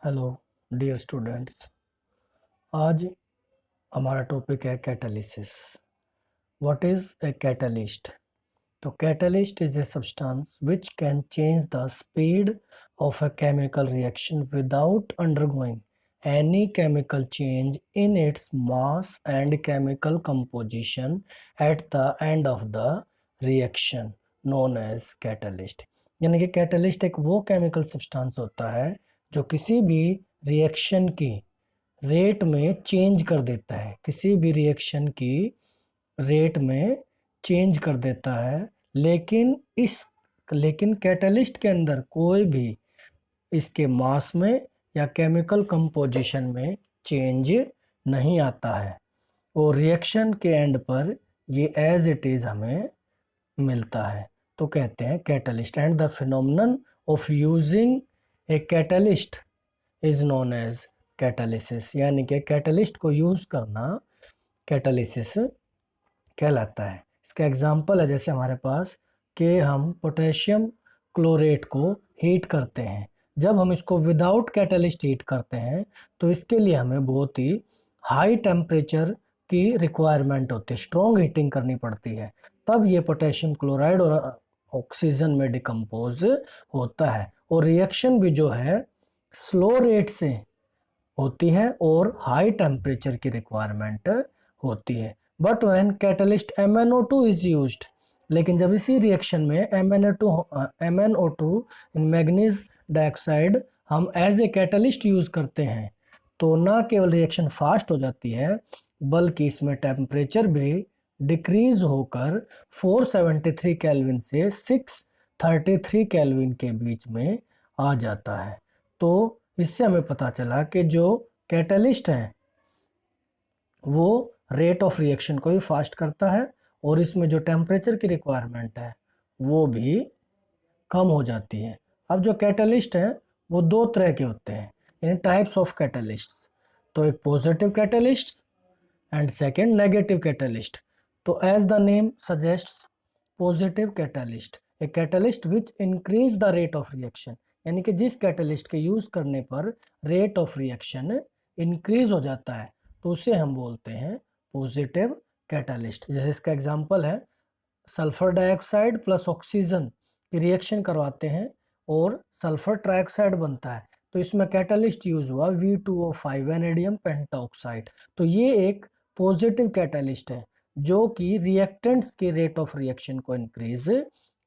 Hello dear students. आज हमारा topic है catalysis. What is a catalyst? तो catalyst is a substance which can change the speed of a chemical reaction without undergoing any chemical change in its mass and chemical composition at the end of the reaction known as catalyst। यानी कि catalyst एक वो chemical substance होता है जो किसी भी reaction की रेट में चेंज कर देता है, किसी भी रिएक्शन की रेट में चेंज कर देता है। लेकिन कैटलिस्ट के अंदर कोई भी इसके मास में या केमिकल कंपोजिशन में चेंज नहीं आता है और रिएक्शन के एंड पर ये एज इट इज़ हमें मिलता है। तो कहते हैं catalyst. And the phenomenon of using a catalyst is known as catalysis. यानी कि कैटलिस्ट को यूज़ करना कैटालिसिस कहलाता है। इसका एग्जांपल है जैसे हमारे पास कि हम पोटेशियम क्लोरेट को हीट करते हैं। जब हम इसको विदाउट कैटलिस्ट हीट करते हैं तो इसके लिए हमें बहुत ही हाई टेम्परेचर की रिक्वायरमेंट होती है, स्ट्रॉन्ग हीटिंग करनी पड़ती है, तब ये पोटेशियम क्लोराइड और ऑक्सीजन में डिकम्पोज होता है। और रिएक्शन भी जो है स्लो रेट से होती है और हाई टेम्परेचर की रिक्वायरमेंट होती है। But when catalyst MnO2 is used, लेकिन जब इसी रिएक्शन में MnO2 इन मैग्नीज डाइऑक्साइड हम एज ए कैटलिस्ट यूज़ करते हैं तो ना केवल रिएक्शन फास्ट हो जाती है बल्कि इसमें टेम्परेचर भी डिक्रीज होकर 473 केल्विन से 633 केल्विन के बीच में आ जाता है। तो इससे हमें पता चला कि जो कैटलिस्ट है वो रेट ऑफ रिएक्शन को भी फास्ट करता है और इसमें जो टेम्परेचर की रिक्वायरमेंट है वो भी कम हो जाती है। अब जो कैटलिस्ट हैं वो दो तरह के होते हैं, इन टाइप्स ऑफ कैटलिस्ट्स। तो एक positive catalyst and second negative catalyst. तो as the name suggests, positive catalyst a catalyst which increase the rate of reaction, यानी कि जिस कैटलिस्ट के यूज़ करने पर रेट ऑफ रिएक्शन इंक्रीज हो जाता है तो उसे हम बोलते हैं पॉजिटिव कैटलिस्ट। जैसे इसका एग्जांपल है सल्फर डाइऑक्साइड प्लस ऑक्सीजन की रिएक्शन करवाते हैं और सल्फर ट्राइऑक्साइड बनता है, तो इसमें कैटलिस्ट यूज हुआ V2O5 वैनेडियम पेंटाऑक्साइड। तो ये एक पॉजिटिव कैटलिस्ट है जो कि रिएक्टेंट्स के रेट ऑफ रिएक्शन को इंक्रीज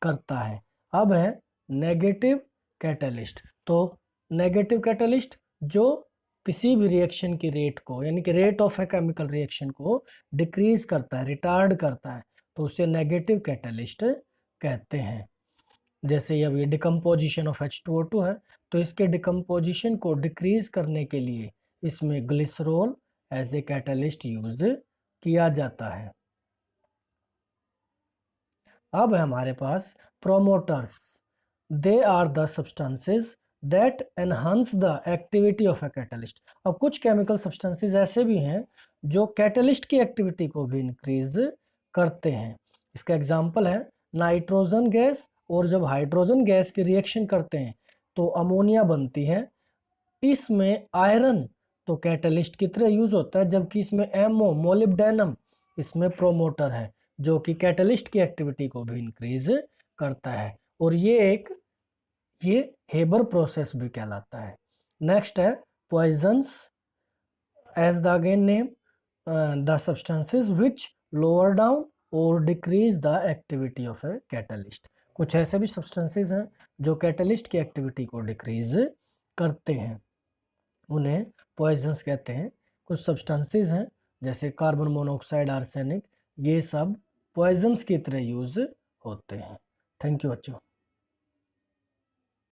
करता है। अब है नेगेटिव कैटलिस्ट। तो नेगेटिव कैटलिस्ट जो किसी भी रिएक्शन की रेट को, यानी कि rate of a chemical reaction को डिक्रीज करता है, रिटार्ड करता है, तो उसे नेगेटिव कैटलिस्ट कहते हैं। जैसे अब ये डिकम्पोजिशन ऑफ H2O2 है तो इसके डिकम्पोजिशन को डिक्रीज करने के लिए इसमें glycerol as a catalyst use किया जाता है। अब है हमारे पास promoters. They are the substances that enhance the activity of a catalyst. अब कुछ केमिकल सब्सटेंसेस ऐसे भी हैं जो कैटलिस्ट की एक्टिविटी को भी इंक्रीज करते हैं। इसका एग्जांपल है नाइट्रोजन गैस, और जब हाइड्रोजन गैस की रिएक्शन करते हैं तो अमोनिया बनती है। इसमें आयरन तो कैटलिस्ट की तरह यूज होता है, जबकि इसमें MO मोलिब्डेनम इसमें प्रोमोटर है जो कि कैटलिस्ट की एक्टिविटी को भी इंक्रीज करता है और ये हेबर प्रोसेस भी कहलाता है। नेक्स्ट है poisons. As the again name, the substances which lower down और decrease the activity of a catalyst. कुछ ऐसे भी सब्सटेंसेस हैं जो कैटलिस्ट की एक्टिविटी को डिक्रीज करते हैं, उन्हें पॉइजन्स कहते हैं। कुछ सब्सटेंसेस हैं जैसे कार्बन मोनोऑक्साइड, आर्सेनिक, ये सब पॉइजन्स की तरह यूज होते हैं। थैंक यू बच्चों।